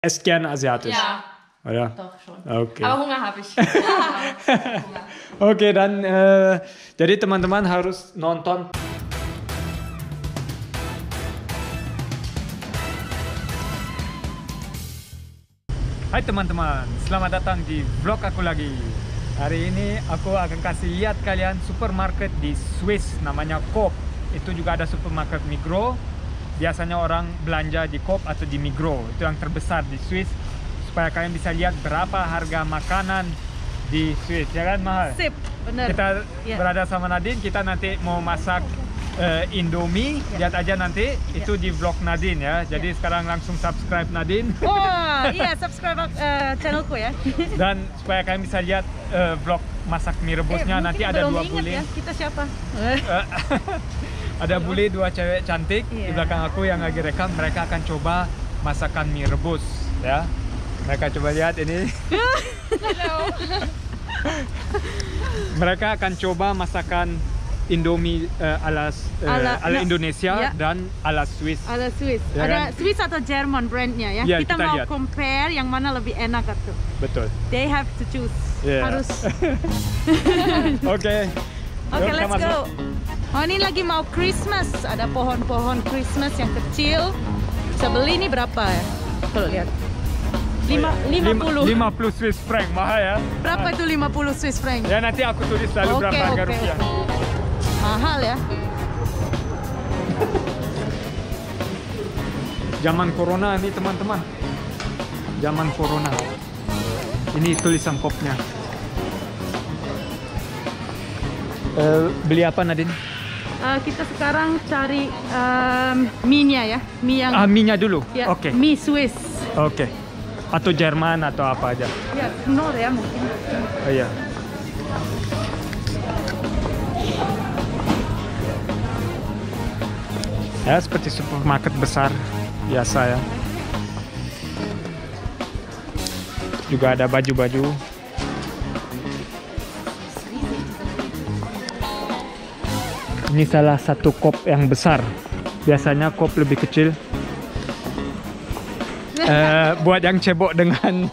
Esst gern asiatisch? Ja, oder? doch schon. Okay. Aber Hunger habe ich. Hunger. Oke, dan jadi teman-teman harus nonton. Hai teman-teman, selamat datang di vlog aku lagi. Hari ini aku akan kasih lihat kalian supermarket di Swiss, namanya Coop. Itu juga ada supermarket Migros. Biasanya orang belanja di Coop atau di Migros. Itu yang terbesar di Swiss. Supaya kalian bisa lihat berapa harga makanan di Swiss, ya kan Mahal? Sip, bener. Kita Ya. berada sama Nadine, kita nanti mau masak Indomie. Ya. Lihat aja nanti, itu di vlog Nadine ya. Jadi sekarang langsung subscribe Nadine. Wah, iya subscribe channelku ya. Dan supaya kalian bisa lihat vlog masak mie rebusnya, nanti ada dua bule. Ya, kita siapa? Ada bule, dua cewek cantik di Iya. belakang aku yang lagi rekam. Mereka akan coba masakan mie rebus ya. Mereka coba lihat ini. Mereka akan coba masakan Indomie ala Indonesia ya. dan ala Swiss. Ada Swiss. Ya Ada kan? Swiss atau Jerman brandnya ya. Ya, kita kita mau lihat. compare yang mana lebih enak atau. Betul. They have to choose. Yeah. Harus. Oke. Oke, Yuk, kita let's masuk. go. Oh, ini lagi mau Christmas. Ada pohon-pohon Christmas yang kecil. Bisa beli ini berapa ya? Kalau lihat. 50. 50 Swiss franc, mahal ya. Berapa itu 50 Swiss franc? Ya nanti aku tulis lalu Oke, berapa harga oke, rupiah. Mahal ya. Zaman corona nih teman-teman. Zaman corona. Ini tulisan kopnya. Beli apa Nadine? Kita sekarang cari mie-nya ya. Mie yang Mie-nya dulu. ya, Oke. mie Swiss. Oke. Atau Jerman atau apa aja. Ya, Knorr ya mungkin. Oh iya. Ya seperti supermarket besar biasa ya. Juga ada baju-baju. Ini salah satu Coop yang besar. Biasanya Coop lebih kecil. Buat yang cebok dengan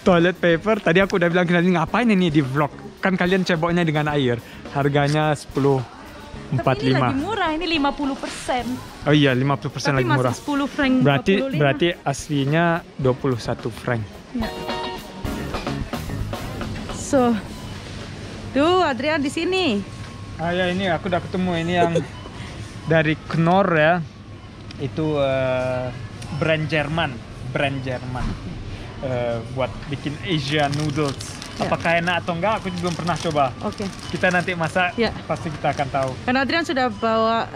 toilet paper, tadi aku udah bilang kalian ngapain ini di vlog? Kan kalian ceboknya dengan air. Harganya 10.45. Tapi ini lagi murah, ini 50%. Oh iya, 50% Tapi lagi masih murah. 10 franc. Berarti aslinya 21 franc. Ya. So, tuh Adrian di sini. Ah ya, ini aku udah ketemu ini yang dari Knorr ya. Itu brand Jerman. Buat bikin Asian noodles. Ya. Apakah enak atau enggak? Aku belum pernah coba. Oke. Kita nanti masak, Ya. pasti kita akan tahu. Karena Adrian sudah bawa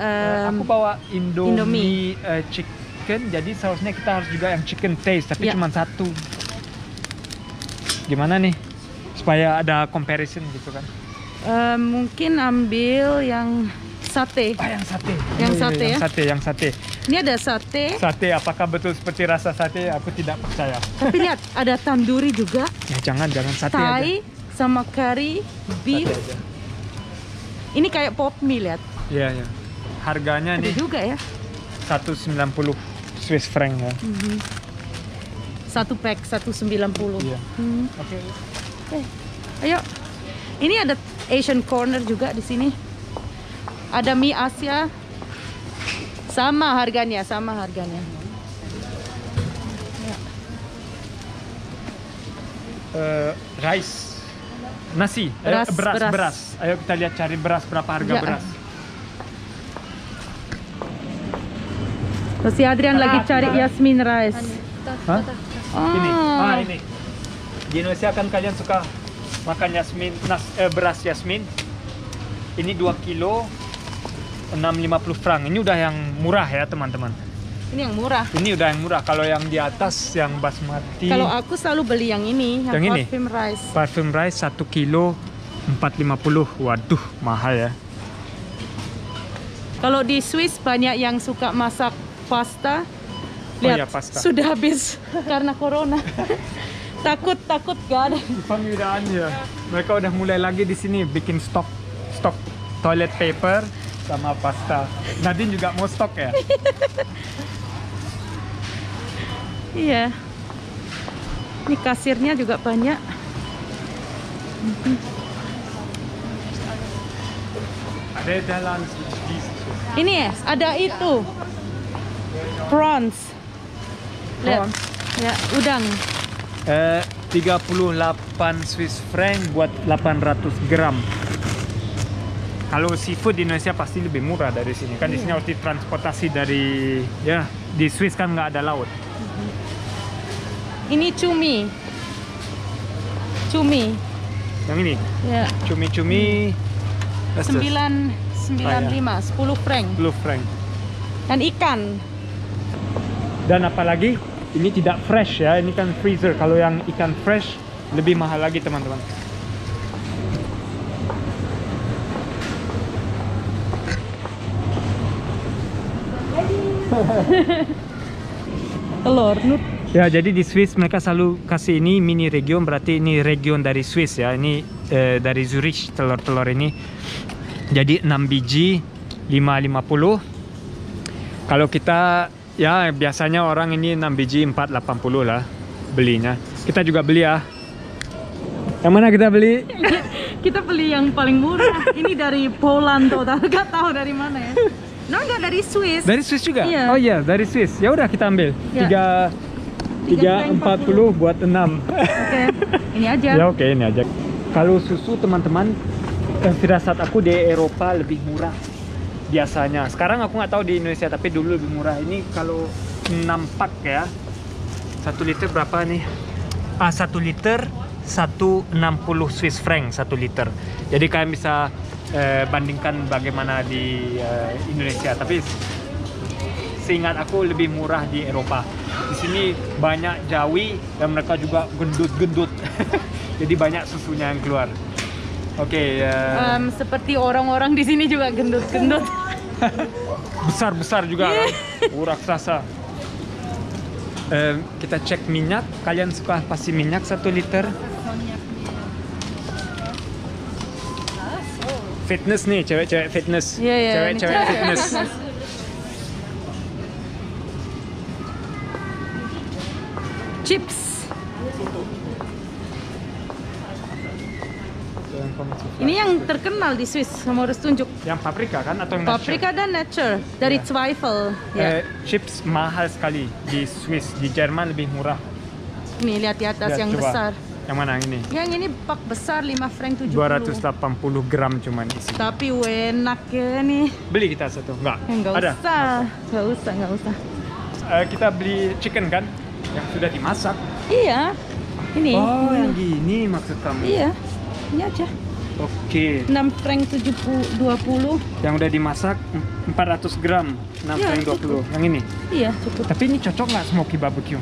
Aku bawa Indomie. chicken, jadi seharusnya kita harus juga yang chicken taste, tapi Ya. cuma satu. Gimana nih? Supaya ada comparison gitu kan? mungkin ambil yang sate. Yang sate. Yang Iya, sate ya? Yang sate. Ini ada sate. Sate, apakah betul seperti rasa sate? Aku tidak percaya. Tapi lihat, ada tandoori juga. Ya jangan sate aja. Thai sama curry beef. Sate aja. Ini kayak pop mie, lihat. Iya. Harganya Ada nih juga ya. 190 Swiss franc ya. Satu pack 190. Iya. Oke. Oke. Ayo. Ini ada Asian corner juga di sini. Ada mie Asia. Sama harganya. Ya. Rice, nasi, beras. Ayo kita lihat cari beras, berapa harga Ya. beras. Terus si Adrian lagi cari Yasmin rice. Hah? Oh. Ini. Di Indonesia kan kalian suka makan beras Yasmin. Ini 2 kilo 650 franc. Ini udah yang murah ya teman-teman. Ini yang murah. Ini udah yang murah. Kalau yang di atas yang basmati. Kalau aku selalu beli yang ini, Yang ini? parfum rice. Parfum rice 1 kilo 450. Waduh, mahal ya. Kalau di Swiss banyak yang suka masak pasta. Oh Lihat, iya, pasta. sudah habis karena corona. takut gak ada. Pengiraan ya. Mereka udah mulai lagi di sini bikin stok toilet paper sama pasta. Nadine juga mau stok ya? Iya. Ini kasirnya juga banyak. Ada dalam di Ini ya, ada itu. Prawns. Lihat. Prawns? Ya, udang. 38 Swiss franc buat 800 gram. Kalau seafood di Indonesia pasti lebih murah dari sini. Kan di sini harus transportasi dari ya, di Swiss kan nggak ada laut. Ini cumi. Cumi. Yang ini Ya. cumi-cumi 995, 10 franc. 10 franc. Dan ikan. Dan apalagi ini tidak fresh ya, ini kan freezer. Kalau yang ikan fresh lebih mahal lagi teman-teman. Telur nut. Ya, jadi di Swiss mereka selalu kasih ini mini region, berarti ini region dari Swiss ya. Ini dari Zurich telur-telur ini. Jadi 6 biji 5,50. Kalau kita ya biasanya orang ini 6 biji 4,80 lah belinya. Kita juga beli ya. Yang mana kita beli? Kita beli yang paling murah. Ini dari Poland total. Gak tahu dari mana ya. No, enggak dari Swiss. Dari Swiss juga? Iya. Oh iya, dari Swiss. Ya udah kita ambil. Ya. 3,40 buat 6. Oke. Ini aja. Ya oke, ini aja. Kalau susu teman-teman, firasat aku di Eropa lebih murah biasanya. Sekarang aku nggak tahu di Indonesia, tapi dulu lebih murah. Ini kalau 6 pak ya, 1 liter berapa nih? 1 liter 160 Swiss franc 1 liter. Jadi kalian bisa bandingkan bagaimana di Indonesia. Tapi seingat aku lebih murah di Eropa. Di sini banyak Jawi dan mereka juga gendut-gendut. Jadi banyak susunya yang keluar. Oke. Seperti orang-orang di sini juga gendut-gendut. Besar-besar juga kan? Raksasa. Kita cek minyak. Kalian suka pasti minyak 1 liter? Fitness nih, cewek-cewek fitness. Iya, iya, Cewek-cewek ini fitness. Chips. Ini yang terkenal di Swiss, kamu harus tunjuk. Yang paprika kan atau yang Paprika dan nature dari Ya. Zweifel. Ya. Chips mahal sekali di Swiss, di Jerman lebih murah. Nih lihat di atas Lihat, yang coba. besar. Yang mana yang ini? Yang ini pak besar 5 franc 70. 280 gram cuman isi. Tapi enak ya nih. Beli kita satu? Enggak. Enggak Ada. usah. Enggak usah, enggak usah. Kita beli chicken kan yang sudah dimasak. Iya. Ini. Oh, yang gini maksud kamu. Iya. Ini aja. Oke. 6 franc 20. Yang udah dimasak 400 gram 6 Iya, franc 20. Yang ini. Iya, cukup. Tapi ini cocok nggak smoky barbecue?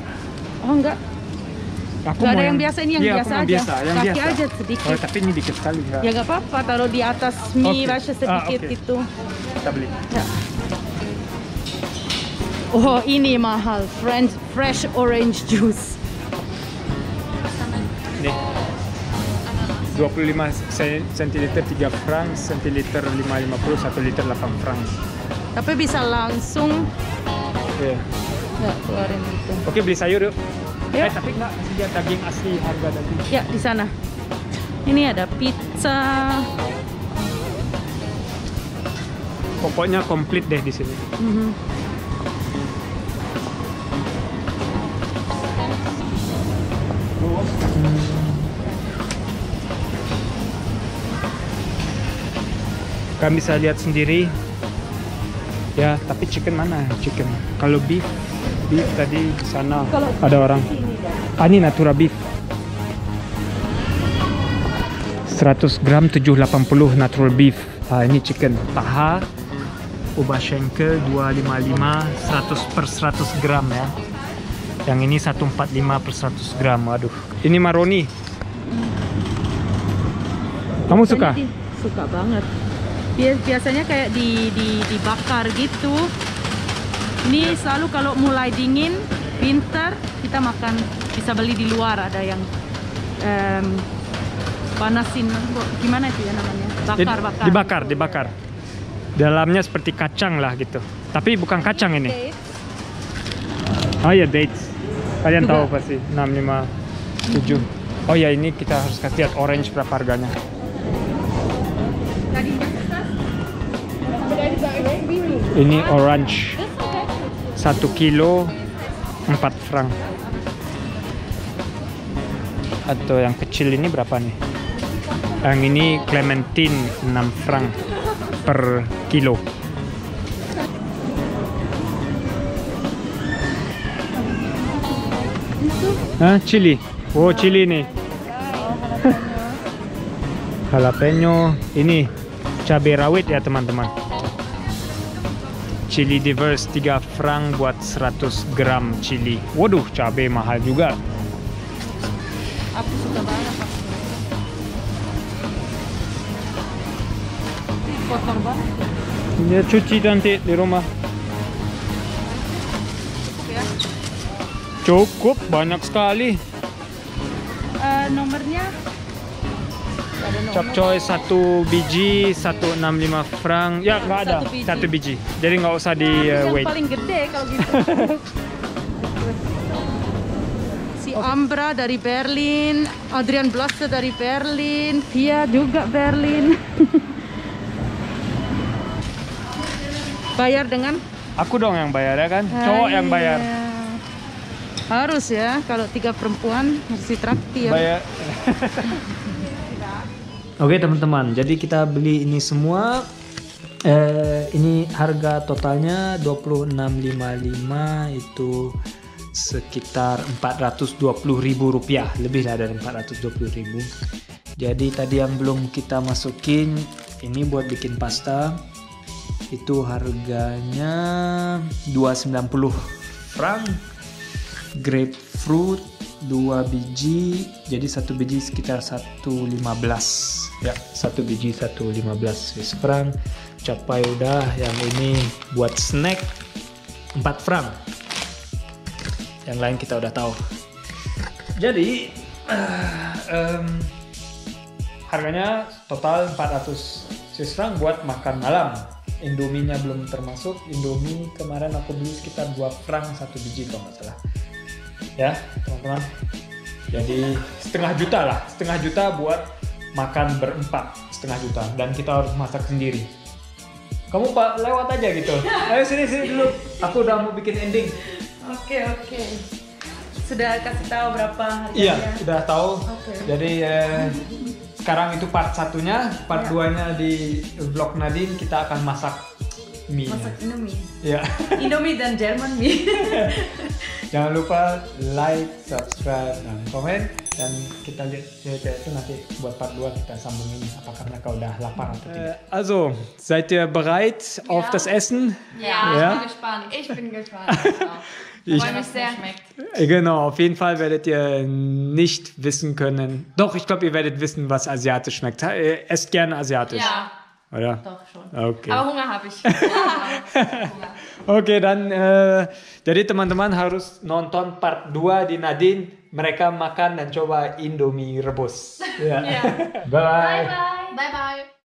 Oh, enggak. Aku Nggak mau ada yang biasa, ini yang Iya, biasa aku mau aja. biasa, yang Kaki biasa. aja sedikit. Oh, tapi ini dikit sekali enggak? Ya nggak apa-apa, taruh di atas mie Oke. rasa sedikit oke. itu. Kita beli. Ya. Oh, ini mahal. Fresh orange juice. Nih. 25 centiliter 3 franc, centiliter 5,50, 1 liter 8 franc. Tapi bisa langsung Iya. ya keluarin itu. Oke, beli sayur yuk. Yuk. Tapi nggak lihat daging asli, harga daging. Ya, di sana. Ini ada pizza. Pokoknya komplit deh di sini. Mhm. Kalian bisa lihat sendiri. Ya, tapi chicken mana? Chicken. Kalau beef tadi di sana Kalau ada orang. Ini Natura beef. 100 gram 780 natural beef. Ini chicken. Paha, Oberschenkel 255 100 per 100 gram ya. Yang ini 145 per 100 gram. Waduh. Ini maroni. Kamu suka? Suka banget. Biasanya kayak dibakar gitu. Ini selalu kalau mulai dingin, winter, kita makan, bisa beli di luar. Ada yang panasin, gimana itu ya namanya? Dibakar. Dalamnya seperti kacang lah gitu. Tapi bukan kacang ini. Dates. Oh ya, dates. Kalian Juga. tahu pasti 65. 7. Oh ya, ini kita harus kasih lihat orange berapa harganya. Ini orange 1 kilo 4 franc. Atau yang kecil ini berapa nih? Yang ini clementine 6 franc per kilo. Chili. Oh, chili nih. Jalapeno. Ini cabai rawit ya teman-teman. Chili diverse 3 franc buat 100 gram chili. Waduh, cabai mahal juga. Aku suka banget. Kotor banget. Ya, cuci nanti di rumah. Cukup ya. Cukup, banyak sekali. Nomornya ada nomor. Capcoy 1 biji 165 franc. Ya, nggak ada. 1 biji. Jadi nggak usah di Yang weight. paling gede kalau gitu. Si Ambra dari Berlin, Adrian Blaster dari Berlin, Pia juga Berlin. Bayar dengan Aku dong yang bayar ya kan? Cowok yang bayar. Iya. Harus ya, kalau 3 perempuan harus ditraktir. Bayar. Oke teman-teman, jadi kita beli ini semua. Ini harga totalnya 26,55, itu sekitar 420.000 rupiah, lebih lah dari 420.000. Jadi tadi yang belum kita masukin, ini buat bikin pasta, itu harganya 290 franc. Grapefruit 2 biji, jadi 1 biji sekitar 115 ya, 1 biji 115 Swiss franc. Capai udah, yang ini buat snack 4 franc, yang lain kita udah tahu. Jadi harganya total 400 Swiss franc buat makan malam. Indominya belum termasuk. Indomie kemarin aku beli sekitar 2 franc 1 biji kalau nggak salah. Ya teman-teman, jadi setengah juta buat makan berempat, setengah juta, dan kita harus masak sendiri. Kamu Pak lewat aja gitu. Ayo sini dulu, aku udah mau bikin ending. Oke. Sudah kasih tahu berapa harganya? Iya, udah tahu. Oke. Jadi sekarang itu part 1-nya, part 2-nya di vlog Nadine kita akan masak mie. Masak Indomie. Ya. Indomie dan Jerman mie. Jangan lupa like, subscribe, dan komen. Dan kita lihat itu nanti buat part 2 kita sambungin apakah mereka udah lapar atau tidak. Also, seid ihr bereit auf das Essen? Ja, Ja? ich bin gespannt. Ich freue mich sehr. Genau, auf jeden Fall werdet ihr nicht wissen können. Doch, ich glaube, ihr werdet wissen, was asiatisch schmeckt. Esst gerne asiatisch. Ja, Oder? doch schon. Okay. Aber Hunger habe ich. Oke, dan jadi teman-teman harus nonton part 2 di Nadine. Mereka makan dan coba Indomie rebus. Ya. Ja. Bye. Bye bye.